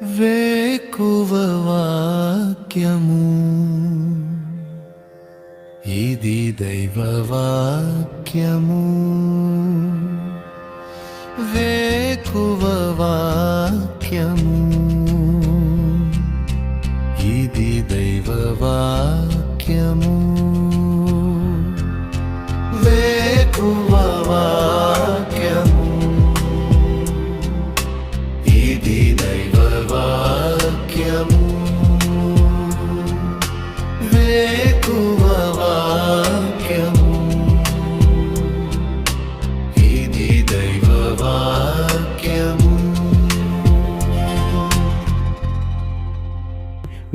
వేకువ వాక్యము ఇది దైవ వాక్యము. వేకువ వాక్యము ఇది దైవ వాక్యము. వేకువ వాక్యము ఇది దైవ వాక్యము. వేకువ వాక్యము ఇది దైవ వాక్యము.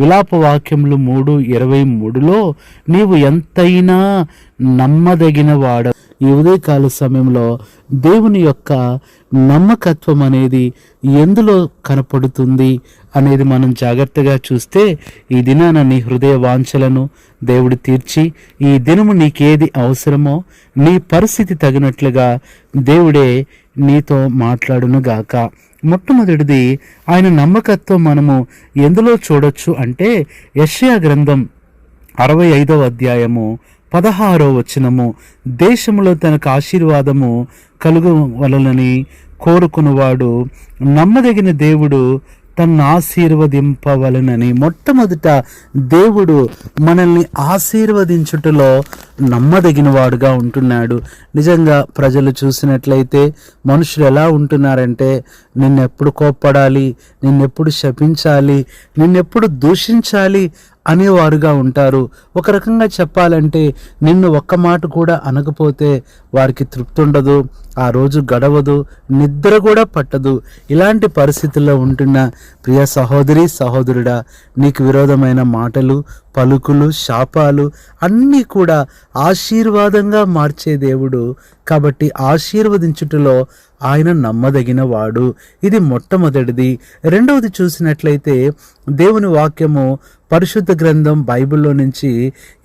విలాప వాక్యములు 3:23లో నీవు ఎంతైనా నమ్మదగిన వాడ. ఈ ఉదయకాల సమయంలో దేవుని యొక్క నమ్మకత్వం అనేది ఎందులో కనపడుతుంది అనేది మనం జాగ్రత్తగా చూస్తే, ఈ దినాన నీ హృదయ వాంఛలను దేవుడు తీర్చి, ఈ దినము నీకేది అవసరమో నీ పరిస్థితి తగినట్లుగా దేవుడే నీతో మాట్లాడునుగాక. మొట్టమొదటిది ఆయన నమ్మకత్వం మనము ఎందులో చూడొచ్చు అంటే, యెషయా గ్రంథం 65వ అధ్యాయము 16వ వచనము, దేశంలో తనకు ఆశీర్వాదము కలుగవలనని కోరుకున్నవాడు నమ్మదగిన దేవుడు తన్ను ఆశీర్వదింపవలనని. మొట్టమొదట దేవుడు మనల్ని ఆశీర్వదించుటలో నమ్మదగిన వాడుగా ఉంటున్నాడు. నిజంగా ప్రజలు చూసినట్లయితే మనుషులు ఎలా ఉంటున్నారంటే, నిన్నెప్పుడు కోప్పడాలి, నిన్నెప్పుడు శపించాలి, నిన్నెప్పుడు దూషించాలి అనేవారుగా ఉంటారు. ఒక రకంగా చెప్పాలంటే, నిన్ను ఒక్క మాట కూడా అనకపోతే వారికి తృప్తి ఉండదు, ఆ రోజు గడవదు, నిద్ర కూడా పట్టదు. ఇలాంటి పరిస్థితుల్లో ఉంటున్న ప్రియ సహోదరి సహోదరుడా, నీకు విరోధమైన మాటలు, పలుకులు, శాపాలు అన్నీ కూడా ఆశీర్వాదంగా మార్చే దేవుడు. కాబట్టి ఆశీర్వదించుటలో ఆయన నమ్మదగిన వాడు. ఇది మొట్టమొదటిది. రెండవది చూసినట్లయితే, దేవుని వాక్యము పరిశుద్ధ గ్రంథం బైబిల్లో నుంచి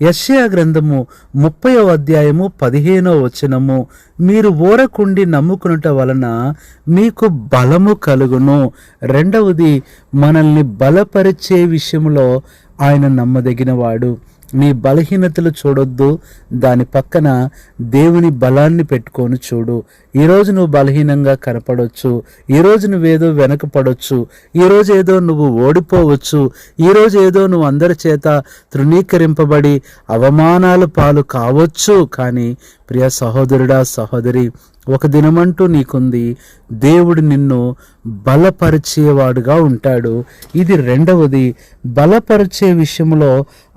యెషయా గ్రంథము 30వ అధ్యాయము 15వ వచనము, మీరు ఊరకుండి నమ్ముకునుట వలన మీకు బలము కలుగును. రెండవది, మనల్ని బలపరిచే విషయంలో ఆయన నమ్మదగిన వాడు. నీ బలహీనతలు చూడొద్దు, దాని పక్కన దేవుని బలాన్ని పెట్టుకొని చూడు. ఈరోజు నువ్వు బలహీనంగా కనపడవచ్చు, ఈరోజు నువ్వేదో వెనకపడవచ్చు, ఈరోజు ఏదో నువ్వు ఓడిపోవచ్చు, ఈరోజు ఏదో నువ్వు అందరి చేత తృణీకరింపబడి అవమానాల పాలు కావచ్చు. కానీ ప్రియ సహోదరుడా సహోదరి, ఒక దినమంటూ నీకుంది. దేవుడు నిన్ను బలపరిచేవాడుగా ఉంటాడు. ఇది రెండవది. బలపరిచే విషయంలో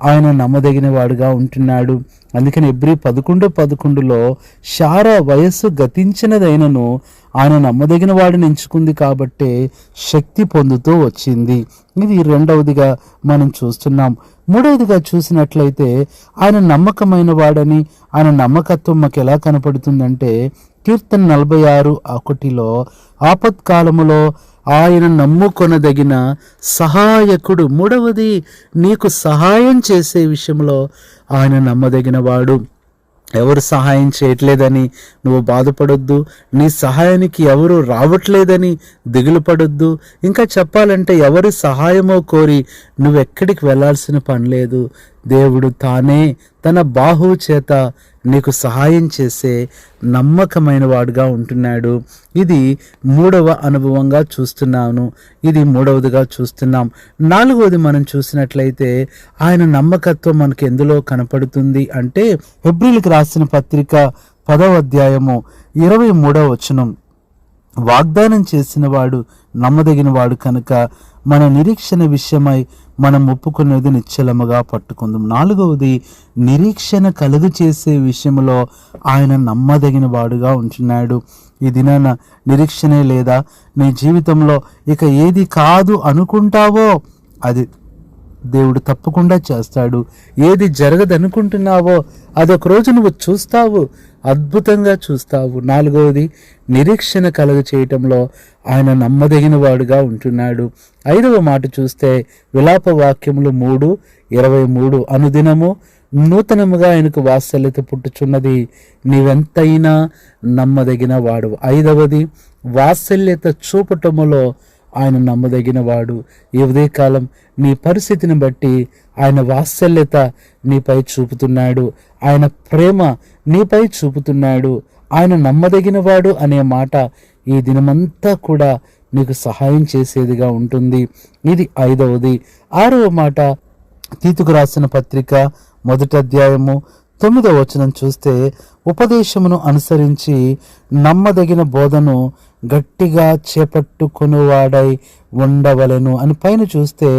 ఆయన నమ్మదగిన వాడుగా ఉంటున్నాడు. అందుకని ఎబ్రీ 11:11లో శారా వయస్సు గతించినదైనను ఆయన నమ్మదగిన వాడిని ఎంచుకుంది కాబట్టే శక్తి పొందుతూ వచ్చింది. ఇది రెండవదిగా మనం చూస్తున్నాం. మూడవదిగా చూసినట్లయితే, ఆయన నమ్మకమైన వాడని, ఆయన నమ్మకత్వం మాకు ఎలా కనపడుతుందంటే, కీర్తన 46:1లో ఆపత్కాలములో ఆయన నమ్ముకొనదగిన సహాయకుడు. మూడవది, నీకు సహాయం చేసే విషయంలో ఆయన నమ్మదగిన వాడు. ఎవరు సహాయం చేయట్లేదని నువ్వు బాధపడొద్దు, నీ సహాయానికి ఎవరు రావట్లేదని దిగులు పడొద్దు. ఇంకా చెప్పాలంటే, ఎవరి సహాయమో కోరి నువ్వెక్కడికి వెళ్ళాల్సిన పని లేదు. దేవుడు తానే తన బాహువు చేత నీకు సహాయం చేసే నమ్మకమైన వాడుగా ఉంటున్నాడు. ఇది మూడవ అనుభవంగా చూస్తున్నాను. ఇది మూడవదిగా చూస్తున్నాం. నాలుగవది మనం చూసినట్లయితే, ఆయన నమ్మకత్వం మనకు ఎందులో కనపడుతుంది అంటే, హెబ్రీయులకు రాసిన పత్రిక 10వ అధ్యాయము 23వ వచనం, వాగ్దానం చేసిన వాడు నమ్మదగిన వాడు కనుక మన నిరీక్షణ విషయమై మనం ఒప్పుకునేది నిశ్చలముగా పట్టుకుందాం. నాలుగవది, నిరీక్షణ కలుగు చేసే విషయంలో ఆయన నమ్మదగిన వాడుగా ఉంటున్నాడు. ఈ దినాన నిరీక్షణే లేదా, నీ జీవితంలో ఇక ఏది కాదు అనుకుంటావో అది దేవుడు తప్పకుండా చేస్తాడు. ఏది జరగదనుకుంటున్నావో అదొక రోజు నువ్వు చూస్తావు, అద్భుతంగా చూస్తావు. నాలుగవది, నిరీక్షణ కలుగ చేయటంలో ఆయన నమ్మదగిన వాడుగా ఉంటున్నాడు. ఐదవ మాట చూస్తే, విలాప వాక్యములు 3:23, అనుదినము నూతనముగా ఆయనకు వాత్సల్యత పుట్టుచున్నది, నీవెంతైనా నమ్మదగిన వాడు. ఐదవది, వాత్సల్యత చూపటములో ఆయన నమ్మదగిన వాడు. ఈ ఉదయకాలం నీ పరిస్థితిని బట్టి ఆయన వాత్సల్యత నీపై చూపుతున్నాడు, ఆయన ప్రేమ నీపై చూపుతున్నాడు. ఆయన నమ్మదగిన వాడు అనే మాట ఈ దినమంతా కూడా నీకు సహాయం చేసేదిగా ఉంటుంది. ఇది 5వది. 6వ మాట తీతుకు రాసిన పత్రిక 1వ అధ్యాయము 9వ వచనం చూస్తే, ఉపదేశమును అనుసరించి నమ్మదగిన బోధను గట్టిగా చేపట్టుకునివాడై ఉండవలెను అని పైన చూస్తే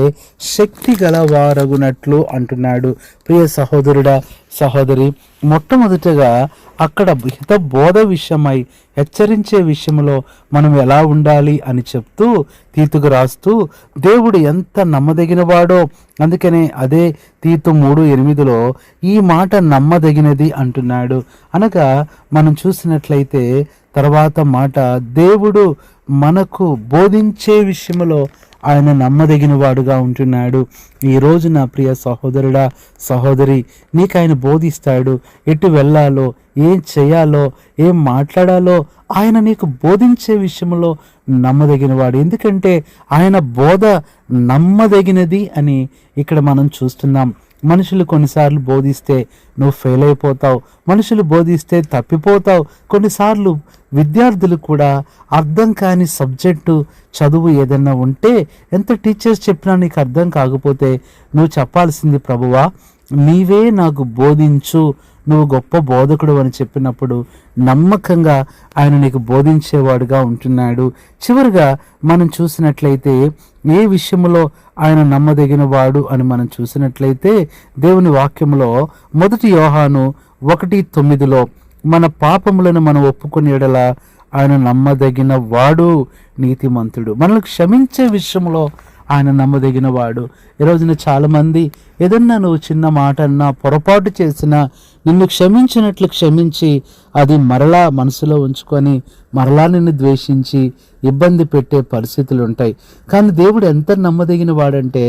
శక్తి గల వారగునట్లు అంటున్నాడు. ప్రియ సహోదరుడా, సహోదరి, మొట్టమొదటగా అక్కడ హిత బోధ విషయమై హెచ్చరించే విషయంలో మనం ఎలా ఉండాలి అని చెప్తూ తీతుకు రాస్తూ దేవుడు ఎంత నమ్మదగినవాడో, అందుకనే అదే తీతు 3:8లో ఈ మాట నమ్మదగినది అంటున్నాడు. అనగా మనం చూసినట్లయితే తర్వాత మాట, దేవుడు మనకు బోధించే విషయంలో ఆయన నమ్మదగిన వాడుగా ఉంటున్నాడు. ఈ రోజు నా ప్రియ సహోదరుడా, సహోదరి, నీకు ఆయన బోధిస్తాడు. ఎటు వెళ్ళాలో, ఏం చేయాలో, ఏం మాట్లాడాలో ఆయన నీకు బోధించే విషయంలో నమ్మదగిన వాడు. ఎందుకంటే ఆయన బోధ నమ్మదగినది అని ఇక్కడ మనం చూస్తున్నాం. మనుషులు కొన్నిసార్లు బోధిస్తే నువ్వు ఫెయిల్ అయిపోతావు, మనుషులు బోధిస్తే తప్పిపోతావు. కొన్నిసార్లు విద్యార్థులు కూడా అర్థం కాని సబ్జెక్టు చదువు ఏదన్నా ఉంటే ఎంత టీచర్స్ చెప్పినా నీకు అర్థం కాకపోతే నువ్వు చెప్పాల్సింది, ప్రభువా నీవే నాకు బోధించు, నువ్వు గొప్ప బోధకుడు అని చెప్పినప్పుడు నమ్మకంగా ఆయన నీకు బోధించేవాడుగా ఉంటున్నాడు. చివరిగా మనం చూసినట్లయితే ఏ విషయంలో ఆయన నమ్మదగిన వాడు అని మనం చూసినట్లయితే దేవుని వాక్యంలో 1 యోహాను 1:9లో మన పాపములను మనం ఒప్పుకుని ఎడల ఆయన నమ్మదగిన వాడు, నీతిమంతుడు. మనల్ని క్షమించే విషయంలో ఆయన నమ్మదగిన వాడు. ఈరోజున చాలామంది ఏదన్నా నువ్వు చిన్న మాట అన్నా, పొరపాటు చేసినా నిన్ను క్షమించినట్లు క్షమించి అది మరలా మనసులో ఉంచుకొని మరలా నిన్ను ద్వేషించి ఇబ్బంది పెట్టే పరిస్థితులు ఉంటాయి. కానీ దేవుడు ఎంత నమ్మదగిన వాడంటే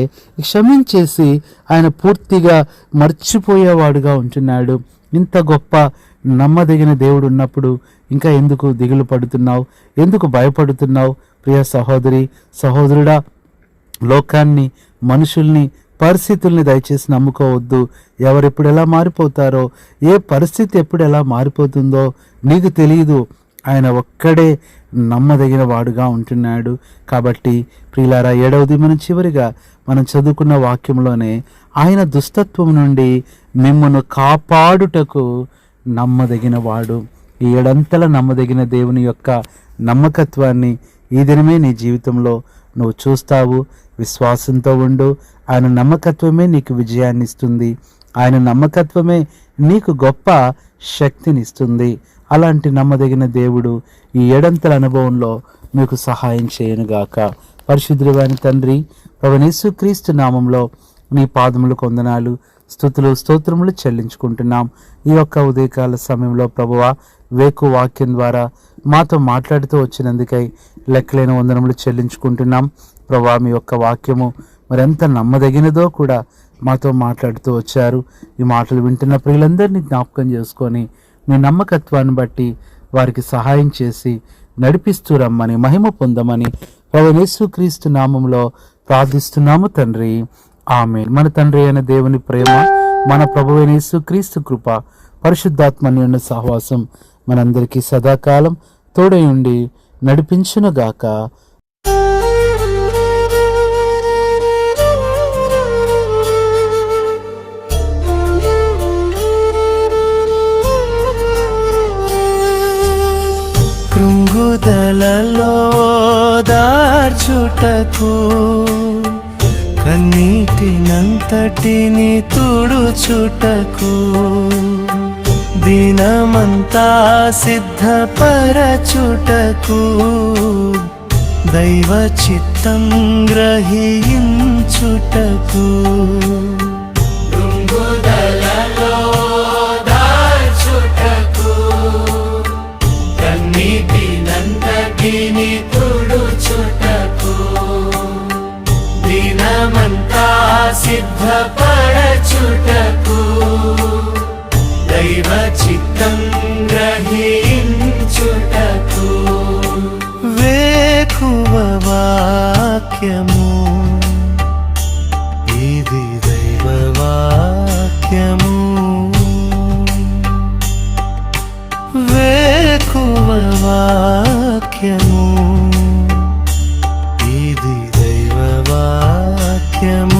క్షమించేసి ఆయన పూర్తిగా మర్చిపోయేవాడుగా ఉంటున్నాడు. ఇంత గొప్ప నమ్మదగిన దేవుడు ఉన్నప్పుడు ఇంకా ఎందుకు దిగులు పడుతున్నావు, ఎందుకు భయపడుతున్నావు? ప్రియ సహోదరి, సహోదరుడా, లోకాన్ని, మనుషుల్ని, పరిస్థితుల్ని దయచేసి నమ్ముకోవద్దు. ఎవరెప్పుడు ఎలా మారిపోతారో, ఏ పరిస్థితి ఎప్పుడు ఎలా మారిపోతుందో నీకు తెలియదు. ఆయన ఒక్కడే నమ్మదగిన వాడుగా ఉంటున్నాడు. కాబట్టి ప్రియులారా, 7వది మనం చివరిగా మనం చదువుకున్న వాక్యంలోనే ఆయన దుష్టత్వం నుండి మిమ్మల్ని కాపాడుటకు నమ్మదగిన వాడు. ఈ 7 నమ్మదగిన దేవుని యొక్క నమ్మకత్వాన్ని ఈ దినమే నీ జీవితంలో నువ్వు చూస్తావు. విశ్వాసంతో ఉండు. ఆయన నమ్మకత్వమే నీకు విజయాన్ని ఇస్తుంది. ఆయన నమ్మకత్వమే నీకు గొప్ప శక్తినిస్తుంది. అలాంటి నమ్మదగిన దేవుడు ఈ 7 అనుభవంలో మీకు సహాయం చేయనుగాక. పరిశుద్ధుడైన తండ్రి, ప్రభువైన యేసుక్రీస్తు నామంలో నీ పాదములకు వందనాలు, స్తుతులు, స్తోత్రములు చెల్లించుకుంటున్నాం. ఈ యొక్క ఉదయకాల సమయంలో ప్రభువా, వేకు వాక్యం ద్వారా మాతో మాట్లాడుతూ వచ్చినందుకై లెక్కలేని వందనములు చెల్లించుకుంటున్నాం. ప్రభువా, మీ యొక్క వాక్యము మరెంత నమ్మదగినదో కూడా మాతో మాట్లాడుతూ వచ్చారు. ఈ మాటలు వింటున్న ప్రియులందరినీ జ్ఞాపకం చేసుకొని మీ నమ్మకత్వాన్ని బట్టి వారికి సహాయం చేసి నడిపిస్తూ రమ్మని, మహిమ పొందమని ప్రభువైన యేసుక్రీస్తు నామంలో ప్రార్థిస్తున్నాము తండ్రి, ఆమేన్. మన తండ్రి అయిన దేవుని ప్రేమ, మన ప్రభువైన యేసుక్రీస్తు కృప, పరిశుద్ధాత్మన్యుని సహవాసం మనందరికీ సదాకాలం తోడై ఉండి నడిపించునుగాక. కృంగుదలలో దార్చుటకు, కన్నీటినంతటిని తుడుచుటకు, దినమంతా సిద్ధపరచుటకు, దైవ చిత్తం గ్రహించుటకు. కన్నీటినంతటిని తుడుచుటకు, దినమంతా సిద్ధపరచుటకు, దైవ చిత్తం గ్రహించుటకు, వేకువవా వాక్యము ఇది దైవ వాక్యము వేకువ వాక్యము ఇది దైవ వాక్యము